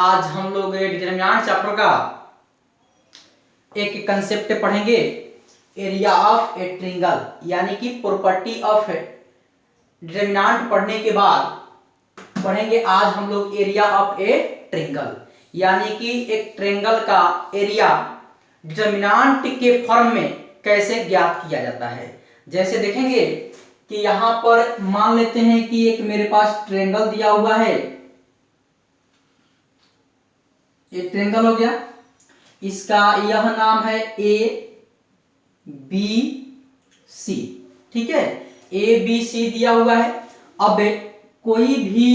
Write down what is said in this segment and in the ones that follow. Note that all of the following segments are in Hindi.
आज हम लोग डिटरमिनेंट चैप्टर का एक कंसेप्ट पढ़ेंगे, एरिया ऑफ ए ट्रायंगल, यानी कि प्रॉपर्टी ऑफ डिटरमिनेंट पढ़ने के बाद पढ़ेंगे आज हम लोग एरिया ऑफ ए ट्रायंगल, यानी कि एक ट्रायंगल का एरिया डिटरमिनेंट के फॉर्म में कैसे ज्ञात किया जाता है। जैसे देखेंगे कि यहाँ पर मान लेते हैं कि एक मेरे पास ट्रायंगल दिया हुआ है, ये ट्रायंगल हो गया, इसका यह नाम है ए बी सी। ठीक है, ए बी सी दिया हुआ है। अब कोई भी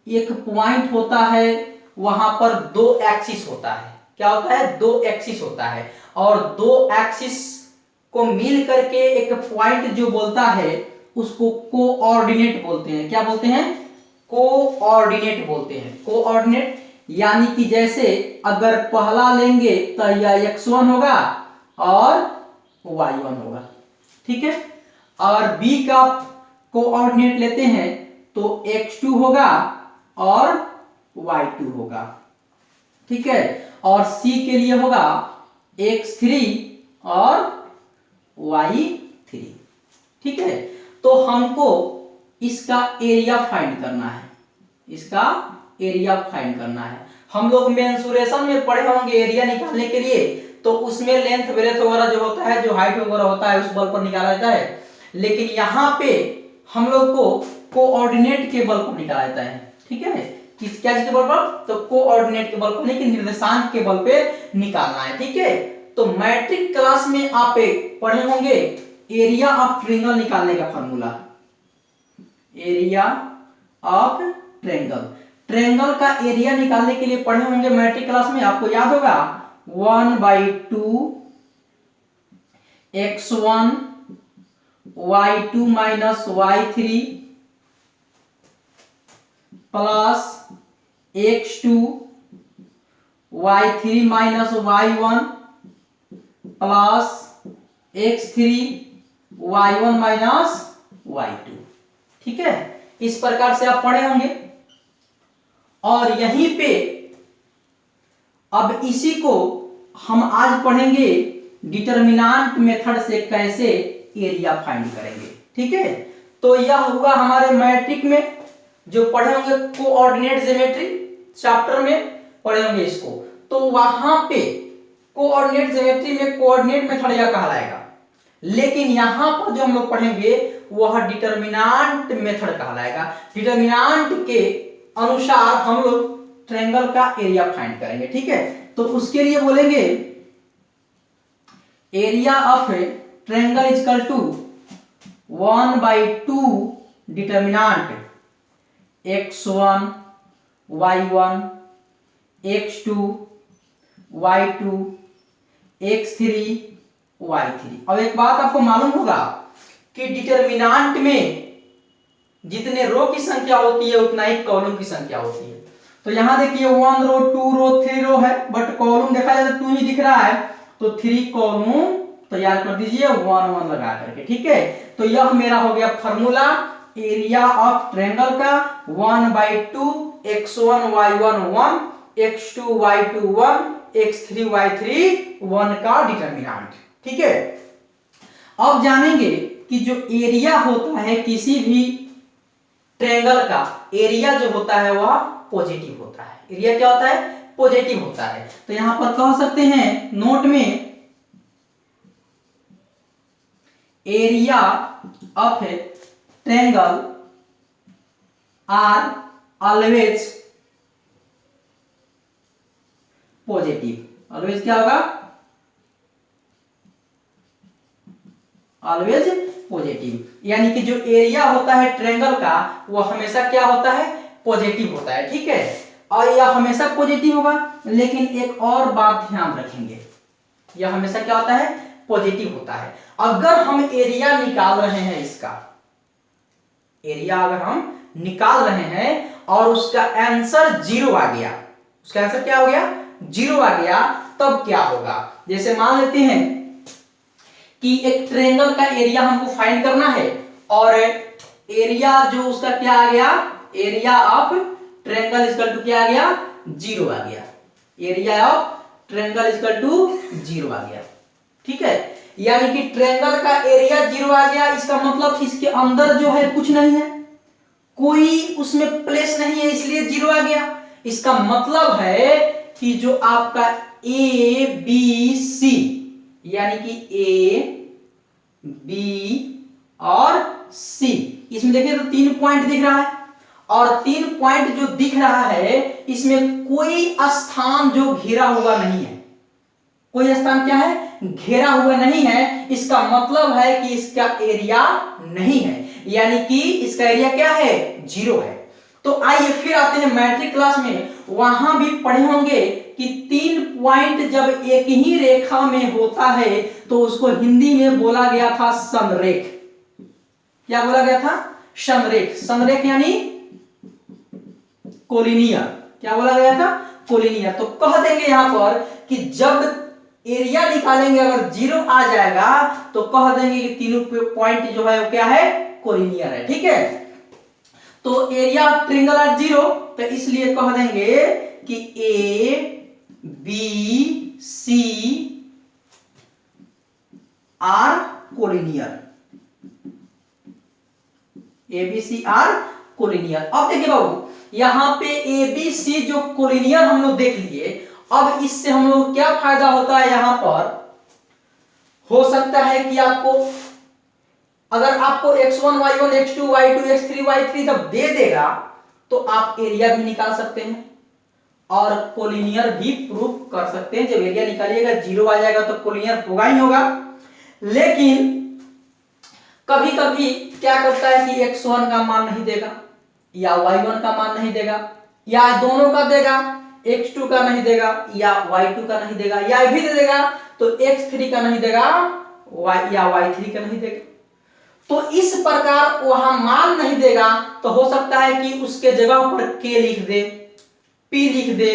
एक पॉइंट होता है, वहां पर दो एक्सिस होता है। क्या होता है? दो एक्सिस होता है, और दो एक्सिस को मिल करके एक पॉइंट जो बोलता है उसको कोऑर्डिनेट बोलते हैं। क्या बोलते हैं? कोऑर्डिनेट बोलते हैं। कोऑर्डिनेट यानी कि जैसे अगर पहला लेंगे तो यह x1 होगा और y1 होगा। ठीक है, और b का कोऑर्डिनेट लेते हैं तो x2 होगा और y2 होगा। ठीक है, और c के लिए होगा x3 और y3। ठीक है, तो हमको इसका एरिया फाइंड करना है, इसका एरिया फाइंड करना है। हम लोग मेंसुरेशन में पढ़े होंगे एरिया निकालने के लिए, तो उसमें लेंथ ब्रेथ वगैरह जो होता है, जो हाइट वगैरह होता है, उस बल पर निकाला जाता है। लेकिन यहाँ पे हम लोग को कोऑर्डिनेट के बल पर निकाला जाता है। ठीक है, किस क्या के बल पर? तो कोऑर्डिनेट के बल पर, नहीं कि निर्देशांक के बल पे निकालना है। ठीक है, तो मैट्रिक क्लास में आप पढ़े होंगे एरिया ऑफ ट्रायंगल निकालने का formula. Area of triangle, triangle का एरिया निकालने के लिए पढ़े होंगे मैट्रिक क्लास में, आपको याद होगा 1/2 x1 y2 minus y3 plus x2 y3 minus y1 plus x3 y1 minus y2। ठीक है, इस प्रकार से आप पढ़े होंगे। और यहीं पे अब इसी को हम आज पढ़ेंगे डिटरमिनेंट मेथड से कैसे एरिया फाइंड करेंगे। ठीक है, तो यह हुआ हमारे मैट्रिक में जो पढ़े होंगे कोऑर्डिनेट ज्योमेट्री चैप्टर में पढ़े होंगे इसको, तो वहां पे कोऑर्डिनेट ज्योमेट्री में कोऑर्डिनेट मेथड यह कहलाएगा। लेकिन यहां पर जो हम लोग पढ़ेंगे वह डिटरमिनेंट मेथड कहलाएगा। डिटरमिनेंट के अनुसार हम लोग ट्रायंगल का एरिया फाइंड करेंगे। ठीक है, तो उसके लिए बोलेंगे area of triangle is equal to 1/2 determinant x1 y1 x2 y2 x3 y3। अब एक बात आपको मालूम होगा कि डिटरमिनेंट में जितने रो की संख्या होती है उतना ही कॉलम की संख्या होती है। तो यहां देखिए 1 रो 2 रो 3 रो है, बट कॉलम देखा जाए तो 2 ही दिख रहा है, तो 3 कॉलम तैयार कर दीजिए 1 1 लगा करके। ठीक है, तो यह मेरा हो गया फार्मूला एरिया ऑफ ट्रायंगल का 1/2 x1 y1 1 x2 y2 1 x3 y3 1 का डिटरमिनेंट। ठीक है, अब जानेंगे कि जो एरिया होता है किसी भी ट्रायंगल का, एरिया जो होता है वह पॉजिटिव होता है। एरिया क्या होता है? पॉजिटिव होता है। तो यहां पर कह सकते हैं नोट में area of triangle are always positive. Always क्या होगा? ऑलवेज पॉजिटिव, यानी कि जो एरिया होता है ट्रायंगल का वह हमेशा क्या होता है? पॉजिटिव होता है। ठीक है, और यह हमेशा पॉजिटिव होगा। लेकिन एक और बात ध्यान रखेंगे, यह हमेशा क्या होता है? पॉजिटिव होता है। अगर हम एरिया निकाल रहे हैं, इसका एरिया अगर हम निकाल रहे हैं और उसका आंसर 0 आ गया, उसका आंसर क्या हो गया? 0 आ गया, तब क्या होगा? जैसे मान लेते हैं कि एक ट्रायंगल का एरिया हमको फाइंड करना है, और एरिया जो उसका क्या आ गया? Area of triangle equal to क्या आ गया? जीरो आ गया, area of triangle equal to zero आ गया। ठीक है, यानी कि ट्रायंगल का एरिया जीरो आ गया, इसका मतलब इसके अंदर जो है कुछ नहीं है, कोई उसमें प्लेस नहीं है, इसलिए जीरो आ गया। इसका मतलब है कि जो आपका ए बी सी यानी कि ए बी और सी, इसमें देखिए तो 3 पॉइंट दिख रहा है, और 3 पॉइंट जो दिख रहा है इसमें कोई स्थान जो घिरा हुआ नहीं है, कोई स्थान क्या है, घेरा हुआ नहीं है। इसका मतलब है कि इसका एरिया नहीं है, यानी कि इसका एरिया क्या है, जीरो है। तो आइए फिर आते हैं मैट्रिक क्लास में, वहां भी पढ़े होंगे कि 3 पॉइंट जब एक ही रेखा में होता है तो उसको हिंदी में बोला गया था समरेख। क्या बोला गया था, समरेख। समरेख यानी कोलिनियर। क्या बोला गया था, कोलिनियर। तो कह देंगे यहां पर कि जब एरिया निकालेंगे अगर जीरो आ जाएगा तो कह देंगे कि तीनों पॉइंट जो है वो क्या है, कोलिनियर है। ठीक है, तो area of triangle are zero, तो इसलिए कह देंगे कि A B C are collinear, A B C are collinear. अब देखिए बाबू, यहां पे ए बी सी जो कोलिनियर हम लोग देख लिए, अब इससे हम लोग क्या फायदा होता है, यहां पर हो सकता है कि आपको अगर आपको x1 y1 x2 y2 x3 y3 जब दे देगा तो आप एरिया भी निकाल सकते हैं और कोलिनियर भी प्रूव कर सकते हैं। जब एरिया निकालिएगा जीरो आ जाएगा तो कोलिनियर होगा ही होगा। लेकिन कभी कभी क्या करता है कि x1 का मान नहीं देगा या y1 का मान नहीं देगा या दोनों का देगा, x2 का नहीं देगा या y2 का नहीं देगा, या भी दे देगा तो x3 का नहीं देगा या y3 का नहीं देगा। तो इस प्रकार वहां मान नहीं देगा तो हो सकता है कि उसके जगह पर k लिख दे, p लिख दे,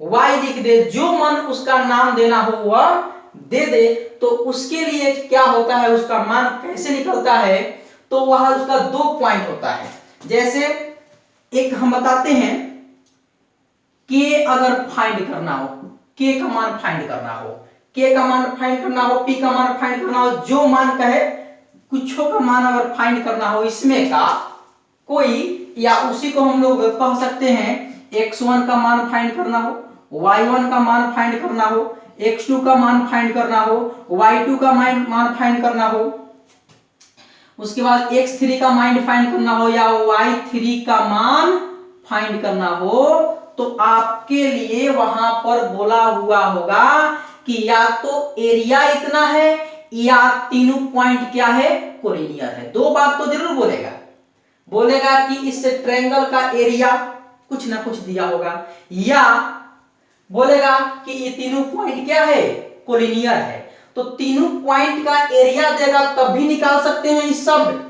y लिख दे, जो मन उसका नाम देना हो वह दे दे। तो उसके लिए क्या होता है, उसका मान कैसे निकलता है, तो वह उसका 2 पॉइंट होता है। जैसे एक हम बताते हैं k अगर फाइंड करना हो, k का मान फाइंड करना हो, k का मान फाइंड करना हो, p का मान फाइंड करना हो, जो मान कहे कुछ का मान अगर फाइंड करना हो इसमें का कोई, या उसी को हम लोग कह सकते हैं x1 का मान फाइंड करना हो, y1 का मान फाइंड करना हो, x2 का मान फाइंड करना हो, y2 का मान फाइंड करना हो, उसके बाद x3 का मान फाइंड करना हो या y3 का मान फाइंड करना हो, तो आपके लिए वहां पर बोला हुआ होगा कि या तो एरिया इतना है या तीनों पॉइंट क्या है, कोलिनियर है। 2 बात तो जरूर बोलेगा, बोलेगा कि इस ट्रायंगल का एरिया कुछ ना कुछ दिया होगा, या बोलेगा कि ये तीनों पॉइंट क्या है, कोलिनियर है। तो तीनों पॉइंट का एरिया देगा तब भी निकाल सकते हैं इस शब्द,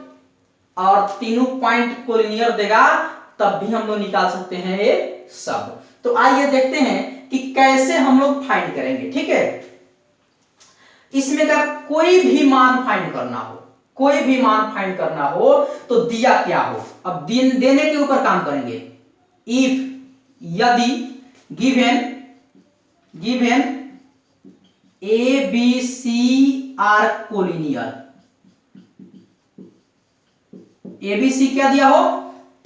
और तीनों पॉइंट कोलिनियर देगा तब भी हम लोग निकाल सकते हैं ये शब्द। तो आइए देखते हैं कि कैसे हम लोग फाइंड करेंगे। ठीक है, इसमें का कोई भी मान फाइंड करना हो, कोई भी मान फाइंड करना हो तो दिया क्या हो, अब देने के ऊपर काम करेंगे। इफ यदि given A B C are collinear, A B C क्या दिया हो,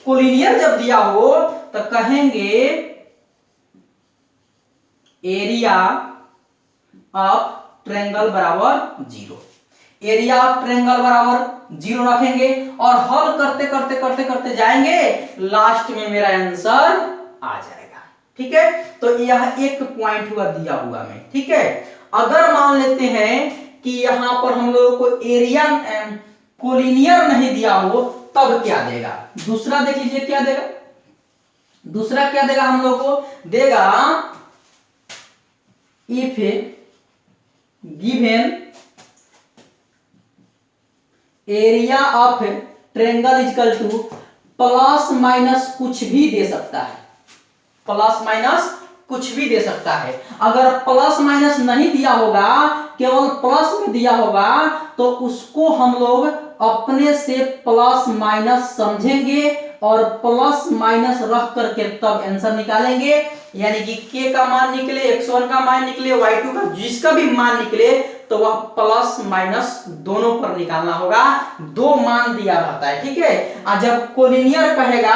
कोलिनियर जब दिया हो तो कहेंगे एरिया ऑफ ट्रायंगल बराबर जीरो। एरिया ऑफ ट्रायंगल बराबर जीरो रखेंगे और हल करते करते करते करते जाएंगे, लास्ट में मेरा आंसर आ जाएगा। ठीक है, तो यह एक पॉइंट हुआ दिया हुआ में। ठीक है, अगर मान लेते हैं कि यहां पर हम लोगों को एरिया कोलिनियर नहीं दिया हो तब क्या देगा, दूसरा देख लीजिए क्या देगा। दूसरा क्या देगा, हम लोग को देगा if given area of triangle equal two plus minus कुछ भी दे सकता है, प्लस माइनस कुछ भी दे सकता है। अगर प्लस माइनस नहीं दिया होगा, केवल प्लस में दिया होगा, तो उसको हम लोग अपने से प्लस माइनस समझेंगे और प्लस माइनस रख करके तब आंसर निकालेंगे। यानी कि k का मान निकले, x1 का मान निकले, y2 का जिसका भी मान निकले तो वह प्लस माइनस दोनों पर निकालना होगा। दो मान दिया रहता है, ठीक है। और जब कोलिनियर कहेगा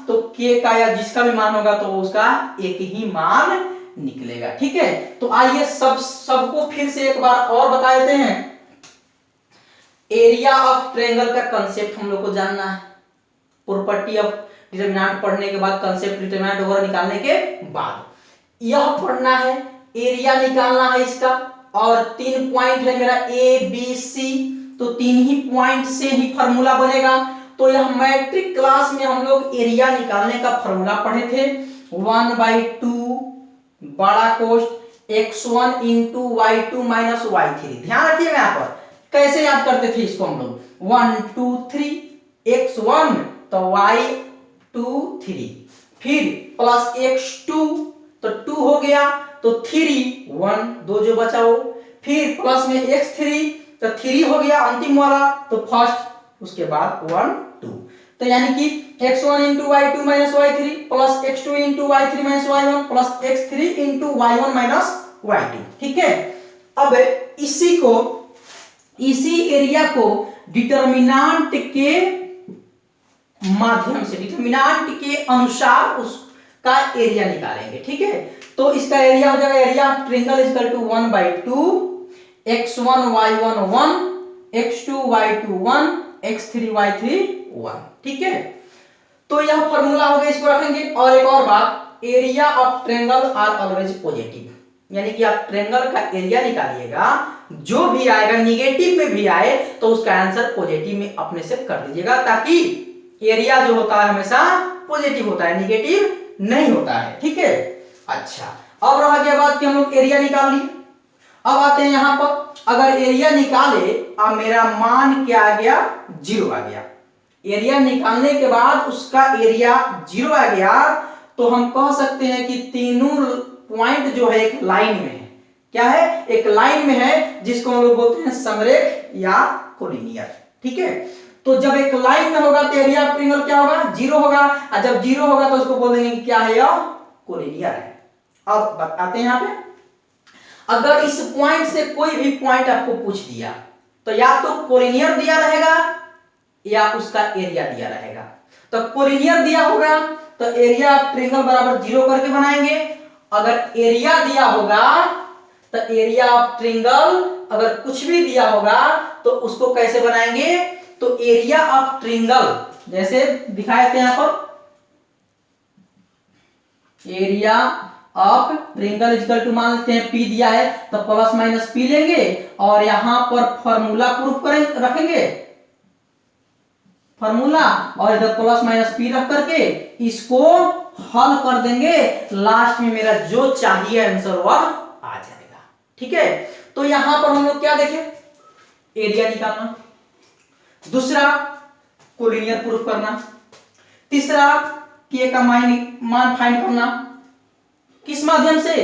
तो k का या जिसका भी मान होगा तो उसका एक ही मान निकलेगा, ठीक है। तो आइए सबको फिर से एक बार और बता देते हैं। एरिया ऑफ ट्रायंगल का कंसेप्ट हम लोग को जानना है। प्रॉपर्टी ऑफ डिटरमिनेंट पढ़ने के बाद, कंसेप्ट डिटरमिनेंट वगैरह निकालने के बाद यह पढ़ना है, एरिया निकालना है इसका। और 3 पॉइंट है मेरा ए बी सी, तो 3 ही पॉइंट से ही फार्मूला बनेगा। तो यह मैट्रिक क्लास में हम लोग एरिया निकालने का फार्मूला पढ़े थे, 1/2 बड़ा कोष्ठ x1 into y2 minus y3। ध्यान रखिएगा यहाँ पर कैसे याद करते थे इसको हम लोग, 1 2 3 x1 तो y2 3, फिर प्लस x2 तो 2 हो गया, तो 3 1 2 जो बचा वो, फिर प्लस में x3 तो 3 हो गया अंतिम वाला, तो फर्स्ट उसके बाद 1 2। तो यानी कि x1 into y2 minus y3 plus x2 into y3 minus y1 plus x3 into y1 minus y2, ठीक है। अब इसी एरिया को डिटरमिनेंट के माध्यम से, डिटरमिनेंट के अनुसार उसका एरिया निकालेंगे, ठीक है। तो इसका एरिया हो जाएगा, area of triangle is equal to 1/2 x1 y1 1 x2 y2 1 x3 y3 1, ठीक है। तो यह फार्मूला हो गया, इसको रखेंगे। और एक और बात, area of triangle are always positive, यानी कि आप ट्रायंगल का एरिया निकालिएगा, जो भी आएगा निगेटिव में भी आए तो उसका आंसर पॉजिटिव में अपने से कर दीजिएगा, ताकि एरिया जो होता है हमेशा पॉजिटिव होता है, निगेटिव नहीं होता है, ठीक है। अच्छा, अब रह गया बात कि हम लोग एरिया निकाल लिए। अब आते हैं यहां पर, अगर एरिया निकाले अब मेरा मान क्या आ गया, 0 आ गया। एरिया निकालने के बाद उसका एरिया 0 आ गया, तो हम कह सकते हैं कि तीनों पॉइंट जो है एक लाइन में है। क्या है, एक लाइन में है, जिसको हम लोग बोलते हैं समरेख या कोलिनियर, ठीक है। तो जब एक लाइन में होगा तो एरिया ऑफ ट्रायंगल क्या होगा, 0 होगा, और जब 0 होगा तो उसको बोल देंगे क्या है, यह कोलिनियर है। अब बताते हैं यहां पे, अगर इस पॉइंट से कोई भी पॉइंट आपको पूछ दिया तो या तो कोलिनियर दिया रहेगा या उसका एरिया दिया रहेगा। तो कोलिनियर दिया होगा तो एरिया ऑफ ट्रायंगल बराबर 0 करके बनाएंगे। अगर एरिया दिया होगा तो एरिया ऑफ ट्रायंगल अगर कुछ भी दिया होगा तो उसको कैसे बनाएंगे, तो एरिया ऑफ ट्रायंगल जैसे दिखाए थे यहां पर, area of triangle equal to, मान लेते हैं P दिया है तो प्लस माइनस P लेंगे और यहां पर फॉर्मूला प्रूफ करें रखेंगे, फॉर्मूला, और इधर प्लस माइनस P रख करके इसको हल कर देंगे। लास्ट में मेरा जो चाहिए आंसर वह आ जाएगा, ठीक है। तो यहां पर हम लोग क्या देखें, एरिया निकालना, दूसरा कोलिनियर प्रूफ करना, तीसरा k का मान फाइंड करना, किस माध्यम से,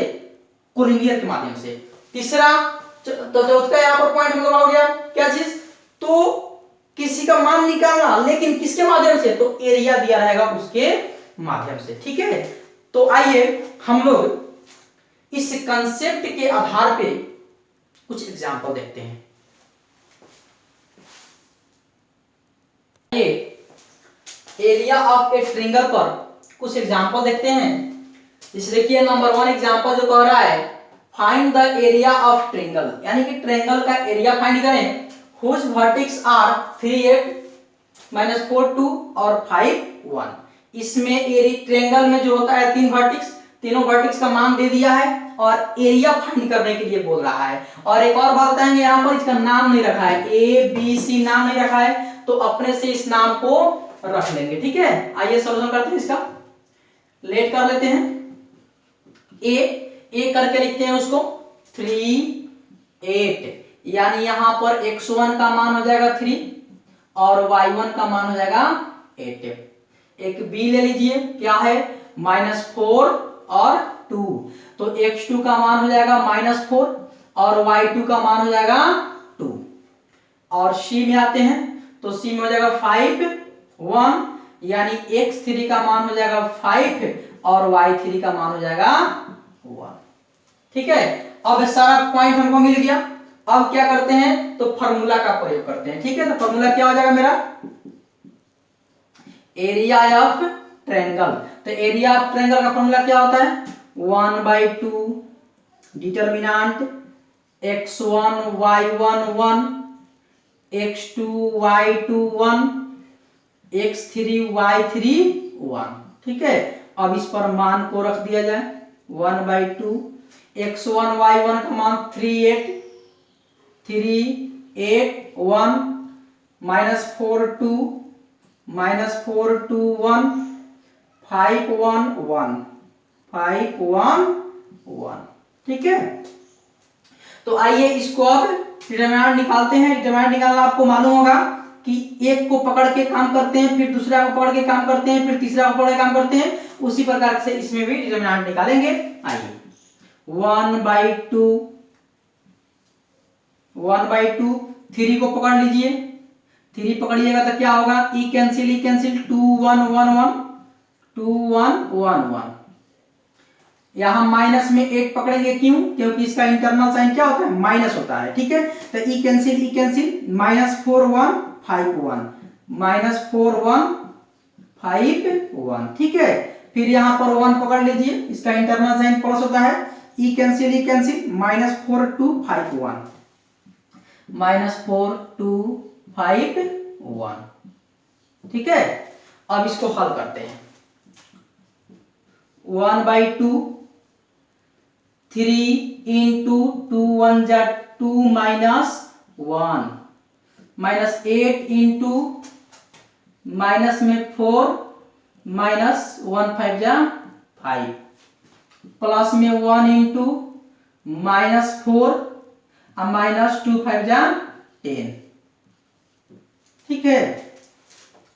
कोलिनियर के माध्यम से। तीसरा तो चौथा यहां पर पॉइंट हम लोग हो गया क्या चीज, तो किसी का मान निकालना, लेकिन किसके माध्यम से, तो एरिया दिया रहेगा उसके माध्यम से, ठीक है। तो आइए हम लोग इस कंसेप्ट के आधार पे कुछ एग्जांपल देखते हैं। एरिया ऑफ ए ट्रायंगल पर कुछ एग्जांपल देखते हैं। इस देखिए नंबर 1 एग्जांपल जो कह रहा है, find the area of triangle, यानी कि ट्रायंगल का एरिया फाइंड करें, whose vertex are 3 8 -4 2 और 5 1। इसमें ट्रायंगल में जो होता है 3 वर्टेक्स, तीनों वर्टेक्स का मान दे दिया है और एरिया फाइंड करने के लिए बोल रहा है। और एक और बात बताएंगे, यहाँ पर इसका नाम नहीं रखा है, ए बी सी नाम नहीं रखा है, तो अपने से इस नाम को रख लेंगे, ठीक है। आइए सॉल्यूशन करते हैं इसका, लेट कर लेते हैं। ए करके लिखते हैं उसको 3 8, यानी यहां पर x1 का मान हो जाएगा 3 और y1 का मान हो जाएगा 8। एक b ले लीजिए, क्या है, -4 और 2, तो x2 का मान हो जाएगा -4 और y2 का मान हो जाएगा 2। और c में आते हैं तो c में हो जाएगा 5 1, यानी x3 का मान हो जाएगा 5 और y3 का मान हो जाएगा 1। ठीक है, अब सारा पॉइंट हमको मिल गया। अब क्या करते हैं, तो फॉर्मूला का प्रयोग करते हैं। ठीक है, तो फॉर्मूला क्या हो जाएगा मेरा, एरिया ऑफ ट्रायंगल। तो एरिया ऑफ ट्रायंगल का फॉर्मूला क्या होता है, 1/2 determinant x1 y1 1, x2 y2 1, x3 y3 1। ठीक है, अब इस पर मान को रख दिया जाए, 1/2 x1 y1 का मान 3 8 1 -4 2 -4 2 1 5 1 1 5 1 1। ठीक है, तो आइए इसको अब डिटरमिनेंट निकालते हैं। डिटरमिनेंट निकालना आपको मालूम होगा कि एक को पकड़ के काम करते हैं, फिर दूसरा को पकड़ के काम करते हैं, फिर तीसरा को पकड़ के काम करते हैं, उसी प्रकार से इसमें भी डिटरमिनेंट निकालेंगे। आइए 1/2 3 को पकड़ लीजिए, 3 पकड़िएगा तो क्या होगा, ई कैंसिल 2 1 1 1 2 1 1 1। यहां माइनस में 8 पकड़ेंगे, क्यों, क्योंकि इसका इंटरनल साइन क्या होता है, माइनस होता है। ठीक है, तो ई कैंसिल -4 1 5 1 -4 1 5 1। ठीक है, फिर यहां पर 1 पकड़ लीजिए, इसका इंटरनल साइन प्लस होता है, ई कैंसिल -4 2 5 1 -4 2 5 1। ठीक है, अब इसको हल करते हैं। 1/2 3 इंटू 2 1 जा 2 -1 -8 इंटू माइनस में 4 -1 5 जा 5 प्लस में 1 इंटू -4 -2 5 जा 10। ठीक है,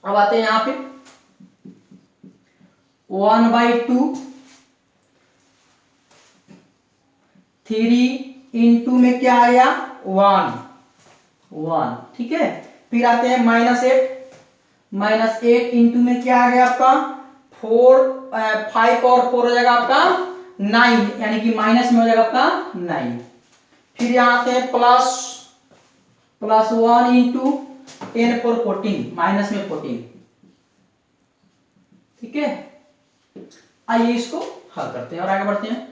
अब आते हैं यहां पे 1/2 3 इंटू में क्या आया 1 1। ठीक है, फिर आते हैं -8 इंटू में क्या आ गया आपका 5 और 4 हो जाएगा आपका 9, यानी कि माइनस में हो जाएगा आपका 9। फिर यहां आते हैं +1 इंटू 10 4 14 माइनस में 14। ठीक है, आइए इसको हल करते हैं और आगे बढ़ते हैं।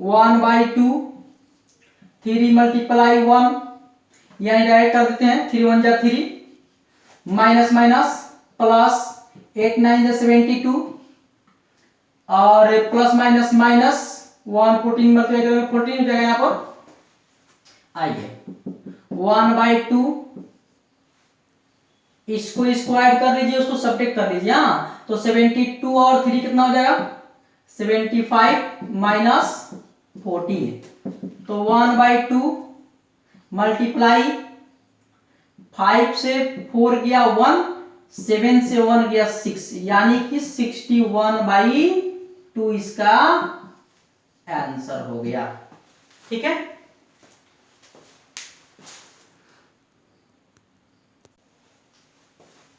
1/2 3 मल्टीप्लाई 1, यानी डायरेक्ट कर देते हैं, 3 1 जा 3 माइनस प्लस 8 9 जा 72 और प्लस माइनस 1 14 मल्टीप्लाई करेंगे 14 हो जाएगा यहां पर। आइए 1/2 इसको ऐड कर लीजिए, उसको सब्ट्रैक्ट कर लीजिए। हाँ, तो 72 और 3 कितना हो जाएगा 75 माइनस 14। तो 1/2 मल्टीप्लाई 5 से 4 गया 1, 7 से 1 गया 6, यानी कि 61/2 इसका आंसर हो गया। ठीक है,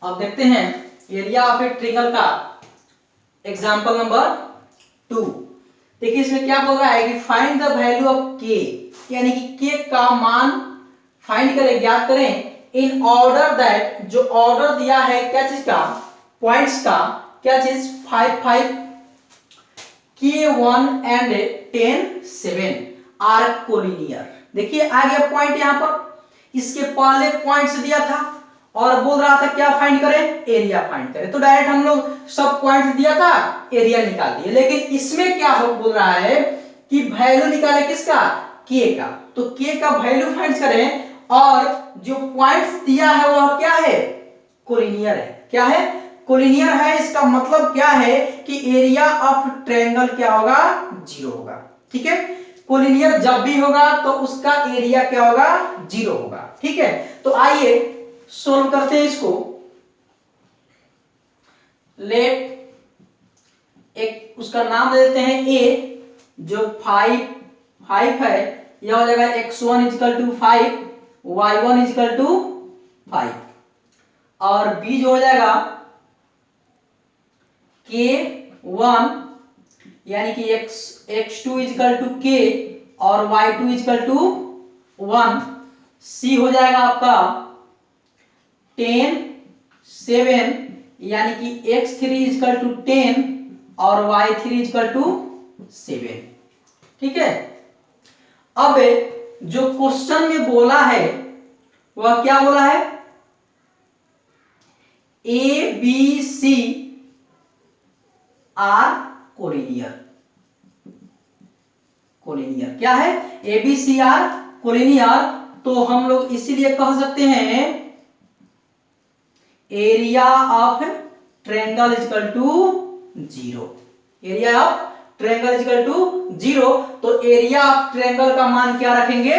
अब देखते हैं एरिया ऑफ ए ट्रायंगल का एग्जांपल नंबर 2। देखिए इसमें क्या बोल रहा है कि फाइंड द वैल्यू ऑफ के, यानी कि के का मान फाइंड करें, ज्ञात करें इन ऑर्डर दैट, जो ऑर्डर दिया है क्या चीज का, पॉइंट्स का, क्या चीज 5 5 K1 एंड 10 7 आर कोलिनियर। देखिए आ गया पॉइंट यहां पर, इसके पहले पॉइंट्स दिया था और बोल रहा था क्या फाइंड करें, एरिया फाइंड करें। तो डायरेक्ट हम लोग सब पॉइंट्स दिया था, एरिया निकाल दिए। लेकिन इसमें क्या हो बोल रहा है कि वैल्यू निकाले किसका, के का। तो के का वैल्यू फाइंड करें और जो पॉइंट्स दिया है वह क्या है, कोलिनियर है। क्या है, कोलिनियर है। इसका मतलब क्या है कि एरिया ऑफ ट्रायंगल क्या होगा, 0 होगा। ठीक है, कोलिनियर जब भी होगा तो उसका एरिया क्या होगा, 0 होगा। ठीक है, तो आइए सोल्व करते हैं इसको। लेट एक उसका नाम दे देते हैं ए, जो 5 है, यह हो जाएगा x1 = 5 y1 = 5 और b जो हो जाएगा K1 यानी कि x2 इजकल टू K और y2 इजकल टू 1। C हो जाएगा आपका 10 7 यानी कि x3 इजकल टू 10 और y3 इजकल टू 7। ठीक है। अब जो क्वेश्चन में बोला है वह क्या बोला है, A B C are collinear. Collinear क्या है, A B C are collinear. तो हम लोग इसीलिए कह सकते हैं area of triangle is equal to 0। Area of triangle is equal to 0। तो एरिया ऑफ ट्रायंगल का मान क्या रखेंगे,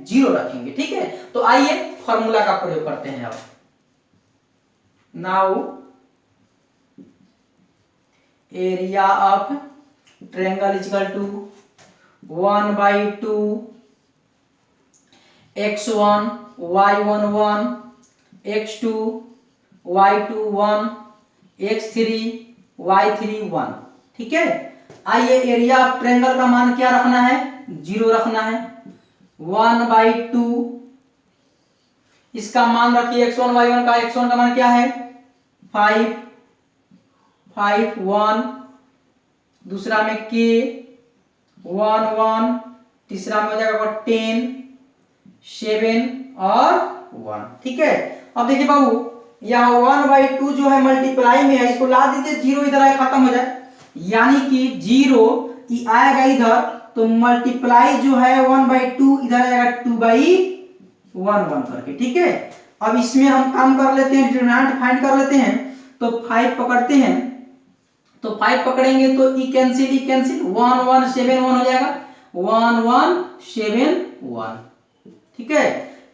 0 रखेंगे। ठीक है। तो आइए फॉर्मूला का प्रयोग करते हैं। अब now area of triangle is equal to 1/2 x1 y1 1 x2 y2 1 x3 y3 1। ठीक है। आइए एरिया ऑफ ट्रायंगल का मान क्या रखना है, 0 रखना है। 1/2 इसका मान रखिए x1 y1 का। x1 का मान क्या है 5 5 1, दूसरा में k 1 1, तीसरा में हो जाएगा 10 7 और 1। ठीक है। अब देखिए बाबू, यहाँ 1/2 जो है मल्टीप्लाई में है, इसको ला दीजिए 0 इधर आए खत्म हो जाए, यानी कि 0 आएगा इधर, तो मल्टीप्लाई जो है 1/2 इधर आएगा 2/1 करके। ठीक है। अब इसमें हम काम कर लेते हैं, डिटरमिनेंट फाइंड कर लेते हैं। तो 5 पकड़ते हैं, तो 5 पकड़ेंगे तो ई कैंसिल 1 1 7 1 हो जाएगा 1 1 7 1। ठीक है।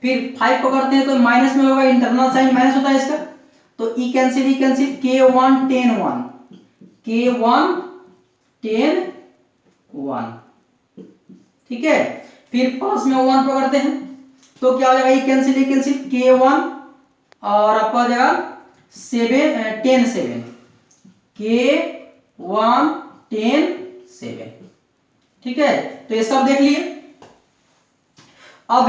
फिर 5 पकड़ते हैं तो माइनस में होगा, इंटरनल साइन माइनस होता है इसका। तो ई कैंसिल k1 10 1 k1 10 1। ठीक है। फिर प्लस में 1 पकड़ते हैं तो क्या हो जाएगा, ई कैंसिल k1 और आपका हो जाएगा 10 7 k1 10 7। ठीक है। तो ये सब देख लिए। अब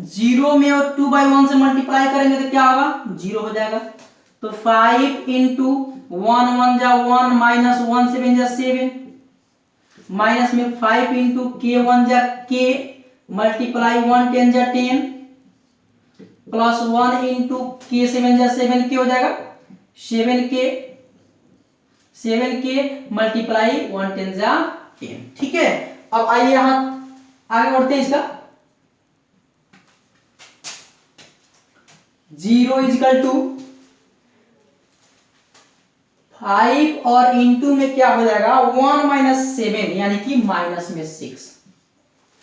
0 में और 2/1 से मल्टीप्लाई करेंगे तो क्या होगा, 0 हो जाएगा। तो 5 इंटू 1 1 जा 1 माइनस 1 7 जा 7, माइनस में 5 इंटू k1 जा k मल्टीप्लाई 1 10 जा 10 प्लस 1 इंटू k 7 जा 7 के हो जाएगा 7k मल्टीप्लाई 1 10 जा 10। ठीक है। अब आइए यहां आगे बढ़ते हैं। इसका 0 इजकल टू 5 और इंटू में क्या हो जाएगा 1 माइनस 7 यानी कि माइनस में 6।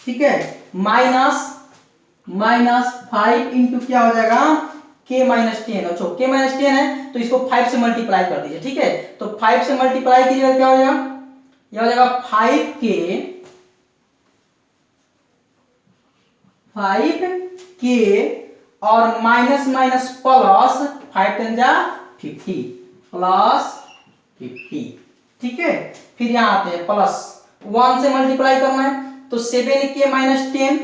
ठीक है। माइनस 5 इंटू क्या हो जाएगा k माइनस 10। अच्छा k माइनस 10 है तो इसको 5 से मल्टीप्लाई कर दीजिए। ठीक है। तो 5 से मल्टीप्लाई कीजिएगा क्या हो जाएगा, यह हो जाएगा 5k और माइनस माइनस प्लस 5 10 जा 50 प्लस 50। ठीक है। फिर यहां आते हैं प्लस 1 से मल्टीप्लाई करना है तो 7k माइनस 10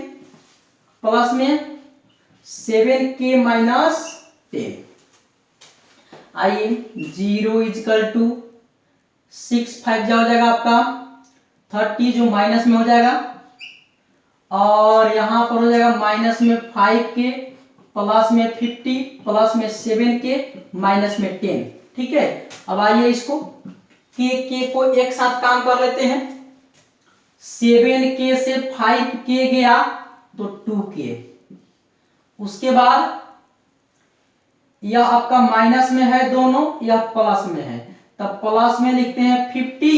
प्लस में 7k माइनस 10। आइए 0 इजकल टू 6 5 जा हो जाएगा आपका 30 जो माइनस में हो जाएगा, और यहां पर हो जाएगा माइनस में 5k प्लस में 50 प्लस में 7k माइनस में 10। ठीक है। अब आइए इसको k को एक साथ काम कर लेते हैं। 7k से 5k गया तो 2k, उसके बाद यह आपका माइनस में है दोनों, यह प्लस में है, तब प्लस में लिखते हैं 50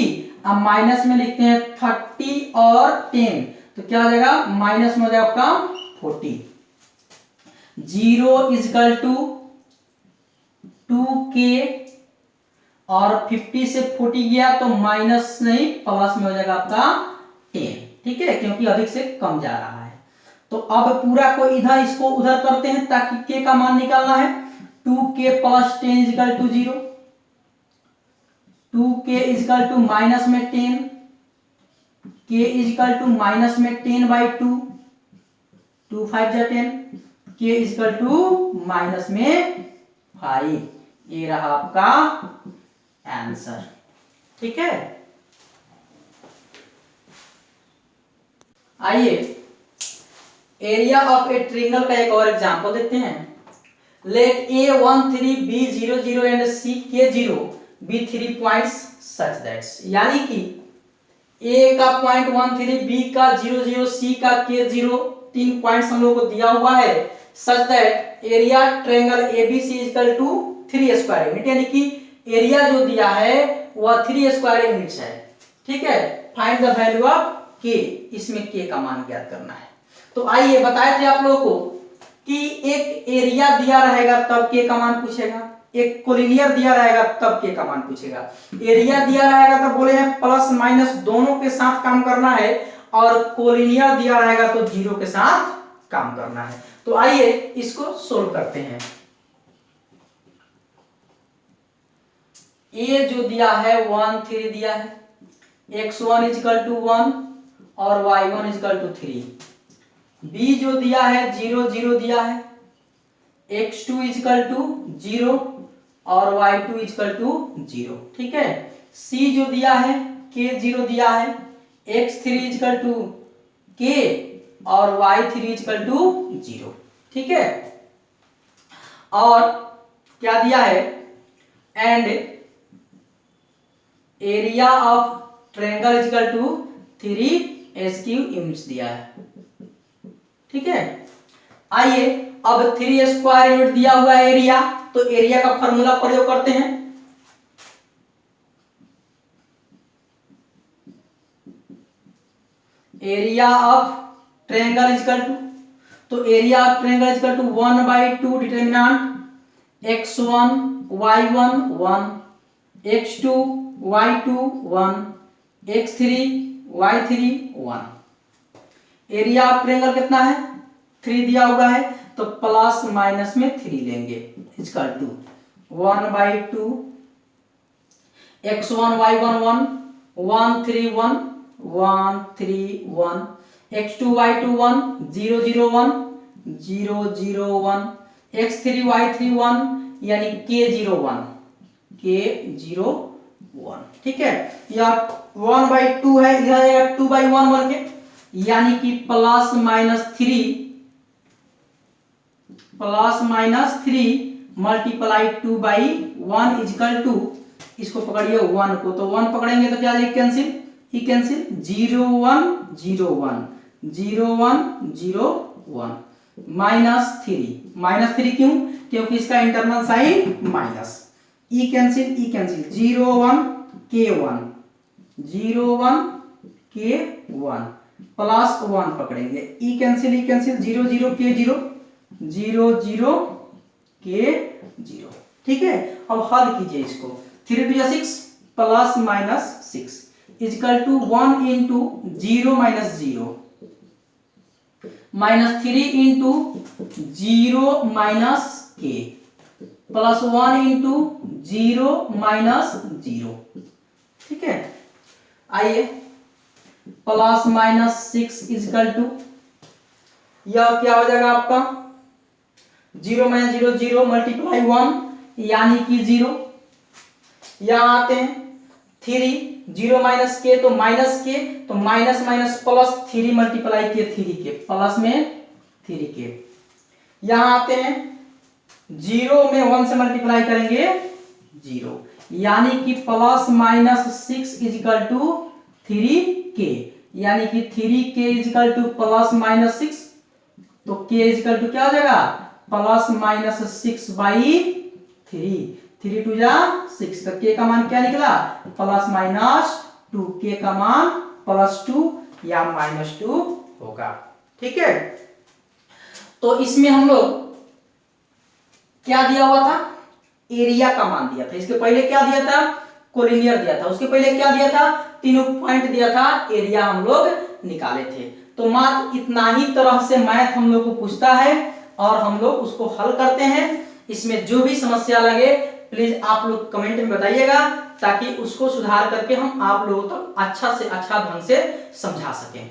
और माइनस में लिखते हैं 30 और 10, तो क्या हो जाएगा माइनस में हो जाएगा आपका 40। 0 इजकल टू 2k और 50 से 40 गया तो माइनस नहीं प्लस में हो जाएगा आपका 10। ठीक है, क्योंकि अधिक से कम जा रहा है। तो अब पूरा को इधर इसको उधर करते हैं ताकि k का मान निकालना है। 2k plus 10 is equal to 0, 2k is equal to minus में 10, k इजकल टू माइनस में 10/2, 2 5 जा 10, k इजकल टू माइनस में 5। ये रहा आपका आंसर। ठीक है, आइए एरिया ऑफ ए ट्रायंगल का एक और एग्जांपल देखते हैं। Let A13 B00 and CK0 be 3 points such that's, यानी कि A का पॉइंट 13, B का 00, C का K0, 3 पॉइंट्स हम लोग को दिया हुआ है। Such that area triangle ABC equal to 3 square unit, यानी कि एरिया जो दिया है वह 3 स्क्वायर यूनिट्स है। ठीक है, find the value of K, इसमें K का मान ज्ञात करना है। तो आइए, बताए थे आप लोगों को कि एक एरिया दिया रहेगा तब K का मान पूछेगा, एक कोलिनियर दिया रहेगा तब K का मान पूछेगा। एरिया दिया रहेगा तो बोले हैं प्लस माइनस दोनों के साथ काम करना है, और कोलिनियर दिया रहेगा तो जीरो के साथ काम करना है। तो आइए इसको सोल्व करते हैं। ए जो दिया है 1 3 दिया है, x1 इक्वल टू 1 और y1 इक्वल टू 3। बी जो दिया है 0 0 दिया है, x2 इक्वल टू 0 और y2 इक्वल टू 0। ठीक है, सी जो दिया है k0 दिया है, x3 इक्वल टू k और y3 इक्वल टू 0। ठीक है, और क्या दिया है, and area of triangle equal to 3 SQ units दिया है। ठीक है, आइए अब 3 स्क्वायर यूनिट दिया हुआ है एरिया, तो एरिया का फॉर्मूला प्रयोग करते हैं। Area of triangle equal to, तो area of triangle equal to 1/2 determinant x1 y1 1, x2 y2 1, x3 y3 1। Area of triangle कितना है, 3 दिया हुआ है, तो प्लस माइनस में 3 लेंगे, equal to 1/2 x1 y1 1 1 3 1 1 3 1, x2 y2 1 0 0 1 0 0 1, x3 y3 1 यानी k0 1 k0 1। ठीक है, यह 1/2 है, इधर आएगा 2/1 बन के, यानी कि plus minus 3 multiply 2/1 equal to, इसको पकड़िए 1 को, तो 1 पकड़ेंगे तो क्या जाएगा, कैंसिल ही कैंसिल, 0 1 0 1 0 1 0 1 -3 क्यों, क्योंकि इसका इंटरनल साइन माइनस, ई कैंसिल 0 1 k1 0 1 k1 प्लस 1 पकड़ेंगे, ई कैंसिल 0 0 k0 0 0 k0। ठीक है, अब हल कीजिए इसको, 3 2 6 plus minus 6 equal to 1 into 0 minus 0 minus 3 into 0 minus k plus 1 into 0 minus 0। ठीक है, आइए प्लस माइनस 6 इक्वल टू, यह क्या हो जाएगा आपका 0 माइनस 0 0 मल्टीप्लाई 1 यानी कि 0। यहां आते हैं 3 0 माइनस के तो माइनस के, तो माइनस माइनस प्लस 3 मल्टीप्लाई के 3 के प्लस में 3 के। यहां आते हैं 0 में 1 से मल्टीप्लाई करेंगे 0, यानी कि plus minus 6 equal to 3k, यानी कि 3k equal two plus minus 6, तो k इक्वल टू क्या हो जाएगा, प्लस माइनस 6/3, 3 2 जा 6, तो k का मान क्या निकला, प्लस माइनस 2, k का मान +2 या -2 होगा। ठीक है, तो इसमें हम लोग क्या दिया हुआ था, एरिया का मान दिया था, इसके पहले क्या दिया था, कोलिनियर दिया था, उसके पहले क्या दिया था, तीनों पॉइंट दिया था, एरिया हम लोग निकाले थे। तो मात्र इतना ही तरह से मैथ हम लोग को पूछता है और हम लोग उसको हल करते हैं। इसमें जो भी समस्या लगे प्लीज आप लोग कमेंट में बताइएगा, ताकि उसको सुधार करके हम आप लोगों तक अच्छा से अच्छा ढंग से समझा सकें।